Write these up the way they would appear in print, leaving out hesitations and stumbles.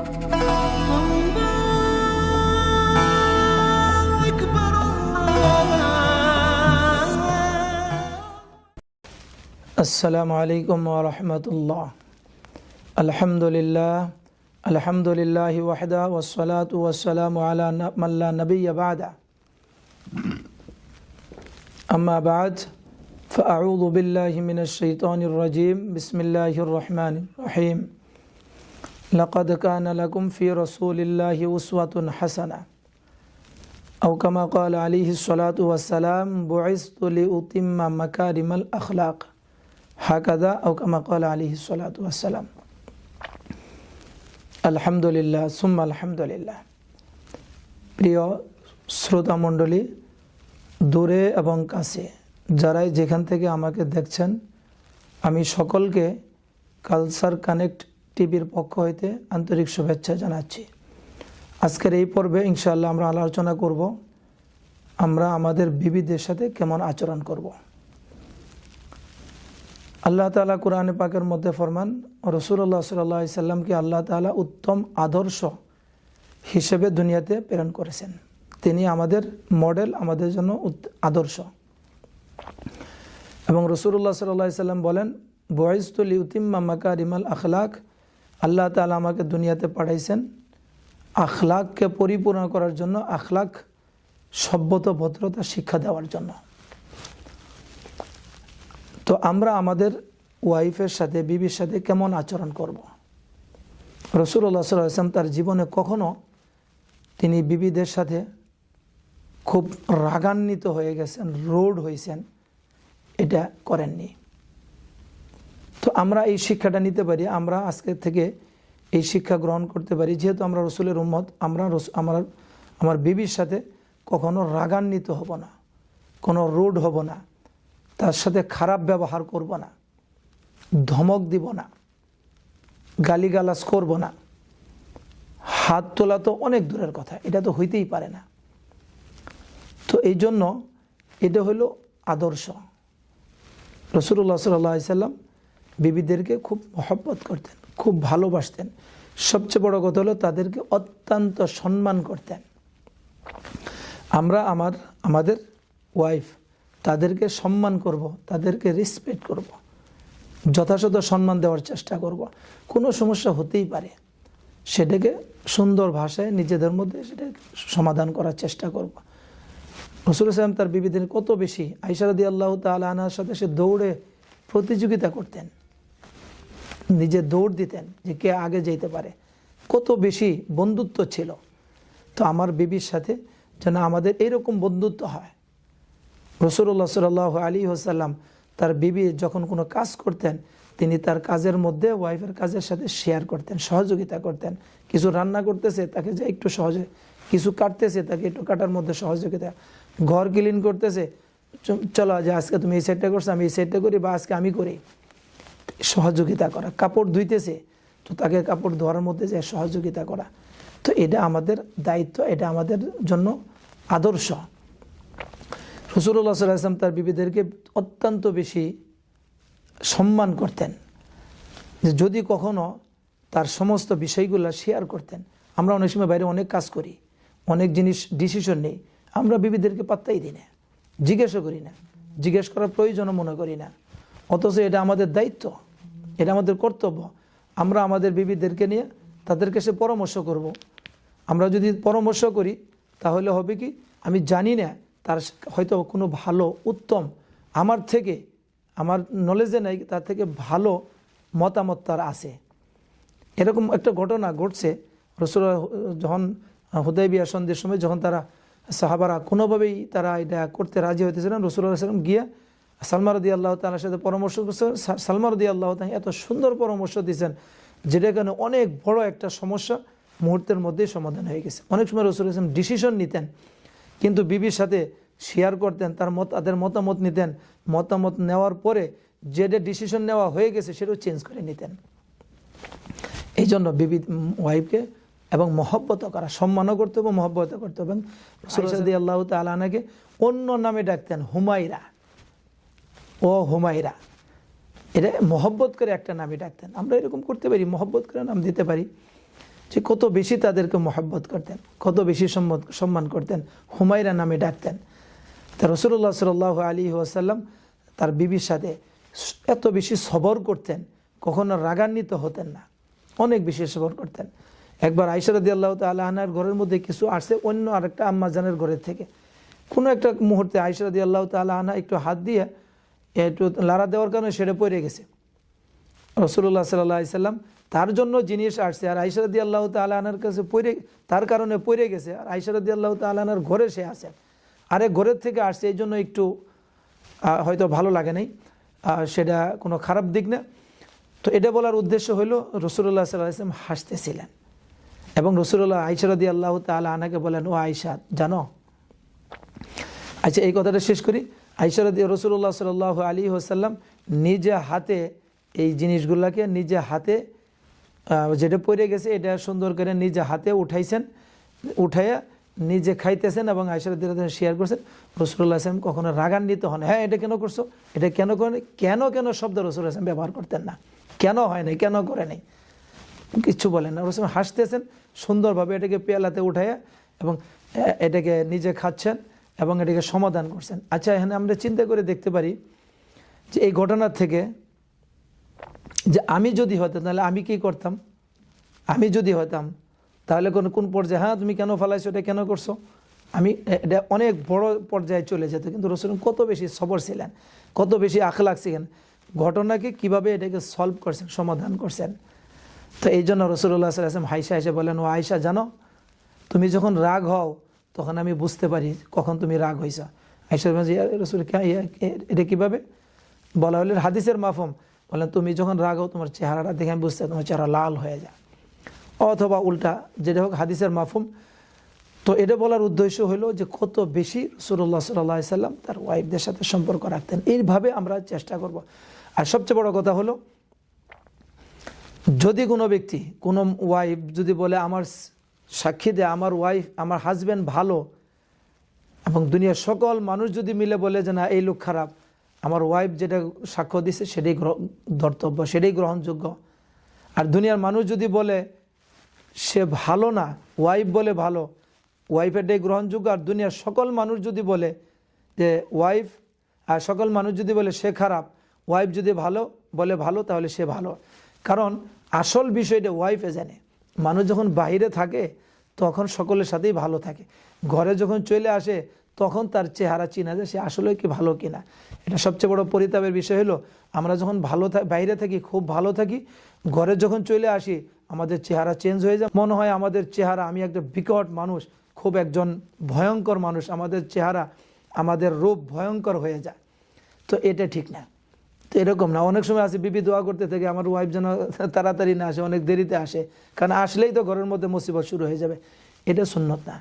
আসসালামু আলাইকুম ওয়া রাহমাতুল্লাহ। আলহামদুলিল্লাহি ওয়াহদা ওয়াসসালাতু ওয়াসসালামু আলা মান লা নাবিয়্যা বা'দা। আম্মা বা'দ, ফাআউযু বিল্লাহি মিনাশ শাইতানির রাজীম। বিসমিল্লাহির রহমানির রহিম। লাকাদ কানা লাকুম ফি রাসূলিল্লাহি উসওয়াতুন হাসানাহ। আও কামা ক্বালা আলাইহিস সালাতু ওয়াসসালাম, বুইসতু লিউতিম্মা মাকারিমাল আখলাক। হাকাদা আও কামা ক্বালা আলাইহিস সালাতু ওয়াসসালাম। আলহামদুলিল্লাহ সুম্মা আলহামদুলিল্লাহ। প্রিয় শ্রোতা মণ্ডলী, দূরে এবং কাছে যারাই যেখান থেকে আমাকে দেখছেন, আমি সকলকে কালচার কানেক্ট টিভির পক্ষ হইতে আন্তরিক শুভেচ্ছা জানাচ্ছি। আজকের এই পর্বে ইনশাআল্লাহ আমরা আলোচনা করব আমরা আমাদের বিবিদের সাথে কেমন আচরণ করব। আল্লাহ তাআলা কোরআনে পাকের মধ্যে ফরমান, রাসূলুল্লাহ সাল্লাল্লাহু আলাইহি সাল্লামকে আল্লাহ তাআলা উত্তম আদর্শ হিসেবে দুনিয়াতে প্রেরণ করেছেন। তিনি আমাদের মডেল, আমাদের জন্য আদর্শ। এবং রাসূলুল্লাহ সাল্লাল্লাহু আলাইহি সাল্লাম বলেন, বুইসতু লিউতিম্মা মাকারিমাল আখলাক। আল্লাহ তাআলা আমাকে দুনিয়াতে পাঠাইছেন আখলাককে পরিপূর্ণ করার জন্য, আখলাক সভ্যতা ভদ্রতা শিক্ষা দেওয়ার জন্য। তো আমরা আমাদের ওয়াইফের সাথে, বিবির সাথে কেমন আচরণ করব। রাসূলুল্লাহ সাল্লাল্লাহু আলাইহি ওয়াসাল্লাম তার জীবনে কখনো তিনি বিবিদের সাথে খুব রাগান্বিত হয়ে গেছেন, রোড হয়েছেন, এটা করেননি। তো আমরা এই শিক্ষাটা নিতে পারি, আমরা আজকে থেকে এই শিক্ষা গ্রহণ করতে পারি। যেহেতু আমরা রসুলের উম্মত, আমরা আমার বিবির সাথে কখনো রাগান্বিত হব না, কোনো রোড হব না, তার সাথে খারাপ ব্যবহার করব না, ধমক দিব না, গালিগালাজ করব না, হাত তোলা তো অনেক দূরের কথা, এটা তো হইতেই পারে না। তো এই জন্য এটা হলো আদর্শ। রাসূলুল্লাহ সাল্লাল্লাহু আলাইহি সাল্লাম বিবিদেরকে খুব মহব্বত করতেন, খুব ভালোবাসতেন। সবচেয়ে বড় কথা হলো তাদেরকে অত্যন্ত সম্মান করতেন। আমরা আমাদের ওয়াইফ তাদেরকে সম্মান করব, তাদেরকে রেসপেক্ট করব, যথাযথ সম্মান দেওয়ার চেষ্টা করব। কোনো সমস্যা হতেই পারে, সেটাকে সুন্দর ভাষায় নিজেদের মধ্যে সেটা সমাধান করার চেষ্টা করব। রাসূলুল্লাহ সাল্লাল্লাহু আলাইহি সাল্লাম তার বিবিদের কত বেশি, আয়েশা রাদিয়াল্লাহু তাআলা আনহার সাথে সে দৌড়ে প্রতিযোগিতা করতেন, নিজে দৌড় দিতেন যে কে আগে যেতে পারে, কত বেশি বন্ধুত্ব ছিল। তো আমার বিবির সাথে যেন আমাদের এরকম বন্ধুত্ব হয়। রাসূলুল্লাহ সাল্লাল্লাহু আলাইহি ওয়াসাল্লাম তার বিবি যখন কোনো কাজ করতেন, তিনি তার কাজের মধ্যে ওয়াইফের কাজের সাথে শেয়ার করতেন, সহযোগিতা করতেন। কিছু রান্না করতেছে তাকে যে একটু সহজে, কিছু কাটতেছে তাকে একটু কাটার মধ্যে সহযোগিতা, ঘর ক্লিন করতেছে, চলো যে আজকে তুমি এই সাইডটা করছো, আমি এই সাইডটা করি, বা আজকে আমি করি, সহযোগিতা করা। কাপড় ধুইতেছে তো তাকে কাপড় ধোয়ার মধ্যে যে সহযোগিতা করা। তো এটা আমাদের দায়িত্ব, এটা আমাদের জন্য আদর্শ। রাসূলুল্লাহ সাল্লাল্লাহু আলাইহি ওয়াসাল্লাম তার বিবিদেরকে অত্যন্ত বেশি সম্মান করতেন, যে যদি কখনো তার সমস্ত বিষয়গুলো শেয়ার করতেন। আমরা অনেক সময় বাইরে অনেক কাজ করি, অনেক জিনিস ডিসিশন নেই, আমরা বিবিদেরকে পাত্তাই দিই না, জিজ্ঞাসা করি না, জিজ্ঞেস করার প্রয়োজনও মনে করি না। অথচ এটা আমাদের দায়িত্ব, এটা আমাদের কর্তব্য। আমরা আমাদের বিবিদেরকে নিয়ে তাদেরকে সে পরামর্শ করব। আমরা যদি পরামর্শ করি তাহলে হবে কি, আমি জানি না তার হয়তো কোনো ভালো উত্তম আমার থেকে, আমার নলেজে নাই, তার থেকে ভালো মতামত তার আছে। এরকম একটা ঘটনা ঘটছে। রাসূলুল্লাহ যখন হুদায়বিয়া সন্ধির সময় যখন তারা সাহাবারা কোনোভাবেই তারা এটা করতে রাজি হইতেছিলেন, রাসূলুল্লাহ সাল্লাল্লাহু আলাইহি ওয়াসাল্লাম গিয়ে সালমা রাদিয়াল্লাহু তাআলার সাথে পরামর্শ করছে। সালমা রাদিয়াল্লাহু তাআলা এত সুন্দর পরামর্শ দিয়েছেন যেটা কারণে অনেক বড় একটা সমস্যা মুহূর্তের মধ্যেই সমাধান হয়ে গেছে। অনেক সময় রাসূলুল্লাহ সাল্লাল্লাহু আলাইহি ওয়াসাল্লাম ডিসিশন নিতেন, কিন্তু বিবির সাথে শেয়ার করতেন, তাদের মতামত নিতেন। মতামত নেওয়ার পরে যেটা ডিসিশন নেওয়া হয়ে গেছে সেটাও চেঞ্জ করে নিতেন। এই জন্য বিবি ওয়াইফকে এবং মহব্বত করা, সম্মানও করতে হবে, মহব্বত করতে হবে। এবং রাসূলুল্লাহ রাদিয়াল্লাহু তাআলা আনহাকে অন্য নামে ডাকতেন, হুমায়রা, ও হুমায়রা, এটা মহব্বত করে একটা নামে ডাকতেন। আমরা এরকম করতে পারি, মহব্বত করে নাম দিতে পারি। যে কত বেশি তাদেরকে মহব্বত করতেন, কত বেশি সম্মান করতেন, হুমায়রা নামে ডাকতেন। তা রাসূলুল্লাহ সাল্লাল্লাহু আলাইহি ওয়াসাল্লাম তার বিবির সাথে এত বেশি সবর করতেন, কখনো রাগান্বিত হতেন না, অনেক বেশি সবর করতেন। একবার আয়েশা রাদিয়াল্লাহু তাআলা আনহার ঘরের মধ্যে কিছু আসছে অন্য আরেকটা আম্মাজানের ঘরের থেকে। কোনো একটা মুহূর্তে আয়েশা রাদিয়াল্লাহু তাআলা আনহা একটু হাত দিয়ে একটু লাড়া দেওয়ার কারণে সেটা পড়ে গেছে। রাসূলুল্লাহ সাল্লাল্লাহু আলাইহি সাল্লাম তার জন্য জিনিস আসছে, আর আয়েশা রাদিয়াল্লাহু তাআলা আনহার কাছে তার কারণে পড়ে গেছে, আর আয়েশা রাদিয়াল্লাহু তাআলা আনহার ঘরে সে আছেন, আরে ঘরের থেকে আসছে, এই জন্য একটু হয়তো ভালো লাগে নাই, সেটা কোনো খারাপ দিক না। তো এটা বলার উদ্দেশ্য হলো রাসূলুল্লাহ সাল্লাল্লাহু আলাইহি ওয়াসাল্লাম হাসতেছিলেন এবং রাসূলুল্লাহ আয়েশা রাদিয়াল্লাহু তাআলা আনহাকে বলেন, ও আয়েশা জানো, আচ্ছা এই কথাটা শেষ করি। আয়েশা রাসূলুল্লাহ সাল্লাল্লাহু আলাইহি ওয়াসাল্লাম নিজে হাতে এই জিনিসগুলোকে নিজে হাতে যেটা পড়ে গেছে এটা সুন্দর করে নিজে হাতে উঠাইছেন, উঠাইয়া নিজে খাইতেছেন এবং আয়েশা রাদিয়াল্লাহু শেয়ার করছেন। রাসূলুল্লাহ সাল্লাল্লাহু আলাইহি ওয়াসাল্লাম কখনো রাগান্বিত হন, হ্যাঁ এটা কেন করছো, এটা কেন করেন, কেন কেন শব্দ রাসূলুল্লাহ সাল্লাল্লাহু আলাইহি ওয়াসাল্লাম ব্যবহার করতেন না, কেন হয় নাই, কেন করে নাই, কিচ্ছু বলেন না। রাসূল হাসতেছেন সুন্দরভাবে, এটাকে পেয়ালাতে উঠাইয়া এবং এটাকে নিজে খাচ্ছেন এবং এটাকে সমাধান করছেন। আচ্ছা এখানে আমরা চিন্তা করে দেখতে পারি যে এই ঘটনার থেকে যে আমি যদি হতাম তাহলে আমি কি করতাম, আমি যদি হতাম তাহলে কোন পর্যায়ে, হ্যাঁ তুমি কেন ফালাইছো, এটা কেন করছো, আমি এটা অনেক বড় পর্যায়ে চলে যেত। কিন্তু রাসূল কত বেশি সবর ছিলেন, কত বেশি আখলাক ছিলেন, ঘটনাকে কিভাবে এটাকে সলভ করছেন, সমাধান করছেন। তো এই জন্য রাসূলুল্লাহ সাল্লাল্লাহু আলাইহি ওয়াসাল্লাম হাইসা হাইসা বলেন, ও আয়েশা জানো, তুমি যখন রাগ হও তখন আমি বুঝতে পারি কখন তুমি রাগ হয়েছ। আয়েশা রাসূল এটা কীভাবে বলা হলো, হাদিসের মাফহুম বলেন, তুমি যখন রাগ হও তোমার চেহারাটা দেখে আমি বুঝতে, তোমার চেহারা লাল হয়ে যায়, অথবা উল্টা, যেটা হোক হাদিসের মাফহুম। তো এটা বলার উদ্দেশ্য হলো যে কত বেশি রাসূলুল্লাহ সাল্লাল্লাহু আলাইহি ওয়াসাল্লাম তার ওয়াইফদের সাথে সম্পর্ক রাখতেন। এইভাবে আমরা চেষ্টা করব। আর সবচেয়ে বড় কথা হলো, যদি কোনো ব্যক্তি, কোনো ওয়াইফ যদি বলে আমার সাক্ষী দেয় আমার ওয়াইফ, আমার হাজব্যান্ড ভালো, এবং দুনিয়ার সকল মানুষ যদি মিলে বলে যে না এই লোক খারাপ, আমার ওয়াইফ যেটা সাক্ষ্য দিছে সেটাই ধর্তব্য, সেটাই গ্রহণযোগ্য। আর দুনিয়ার মানুষ যদি বলে সে ভালো না, ওয়াইফ বলে ভালো, ওয়াইফেরটাই গ্রহণযোগ্য। আর দুনিয়ার সকল মানুষ যদি বলে যে ওয়াইফ, আর সকল মানুষ যদি বলে সে খারাপ, ওয়াইফ যদি ভালো বলে ভালো, তাহলে সে ভালো। কারণ আসল বিষয়টা ওয়াইফে জানে। মানুষ যখন বাইরে থাকে তখন সকলের সাথেই ভালো থাকে, ঘরে যখন চলে আসে তখন তার চেহারা চিনা যায় সে আসলে কি ভালো কিনা। এটা সবচেয়ে বড় পরিতাপের বিষয় হলো, আমরা যখন বাইরে থাকি, খুব ভালো থাকি, ঘরে যখন চলে আসি আমাদের চেহারা চেঞ্জ হয়ে যায়, মনে হয় আমাদের চেহারা, আমি একটা বিকট মানুষ, খুব একজন ভয়ঙ্কর মানুষ, আমাদের চেহারা, আমাদের রূপ ভয়ঙ্কর হয়ে যায়। তো এটা ঠিক না। তো এরকম না, অনেক সময় আছে বিবি দোয়া করতে থাকে আমার ওয়াইফ যেন তাড়াতাড়ি না আসে, অনেক দেরিতে আসে, কারণ আসলেই তো ঘরের মধ্যে মুসিবত শুরু হয়ে যাবে। এটা সুন্নত না।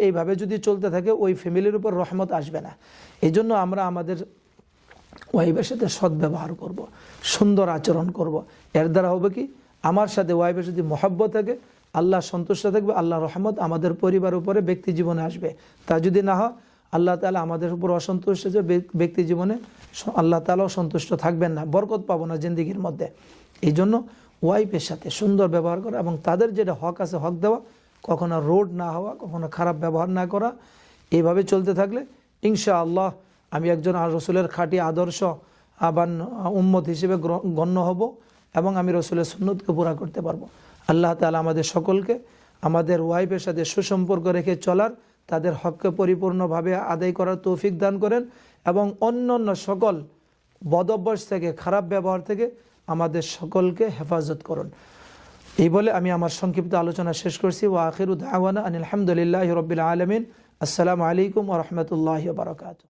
এইভাবে যদি চলতে থাকে ওই ফ্যামিলির উপর রহমত আসবে না। এই জন্য আমরা আমাদের ওয়াইফের সাথে সদ্ব্যবহার করব, সুন্দর আচরণ করব। এর দ্বারা হবে কি, আমার সাথে ওয়াইফের যদি মহব্বত থাকে, আল্লাহ সন্তুষ্ট থাকবে, আল্লাহ রহমত আমাদের পরিবার উপরে ব্যক্তি জীবনে আসবে। তা যদি না হয় আল্লাহ তাআলা আমাদের উপর অসন্তুষ্ট, যে ব্যক্তি জীবনে আল্লাহ তাআলাও সন্তুষ্ট থাকবেন না, বরকত পাবো না জিন্দিগির মধ্যে। এই জন্য ওয়াইফের সাথে সুন্দর ব্যবহার করা এবং তাদের যেটা হক আছে হক দেওয়া, কখনো রোড না হওয়া, কখনো খারাপ ব্যবহার না করা। এইভাবে চলতে থাকলে ইনশাআল্লাহ আমি একজন রাসূলের খাঁটি আদর্শ আবার উম্মত হিসেবে গণ্য হব এবং আমি রাসূলের সুন্নতকে পুরা করতে পারবো। আল্লাহ তাআলা আমাদের সকলকে আমাদের ওয়াইফের সাথে সুসম্পর্ক রেখে চলার, তাদের হককে পরিপূর্ণভাবে আদায় করার তৌফিক দান করেন এবং অন্যান্য সকল বদঅভ্যাস থেকে, খারাপ ব্যবহার থেকে আমাদের সকলকে হেফাজত করুন। এই বলে আমি আমার সংক্ষিপ্ত আলোচনা শেষ করছি। ওয়া আখিরু দাওয়ানা আনিল হামদুলিল্লাহি রাব্বিল আলামিন। আসসালামু আলাইকুম ওয়া রাহমাতুল্লাহি ওয়া বারাকাতুহু।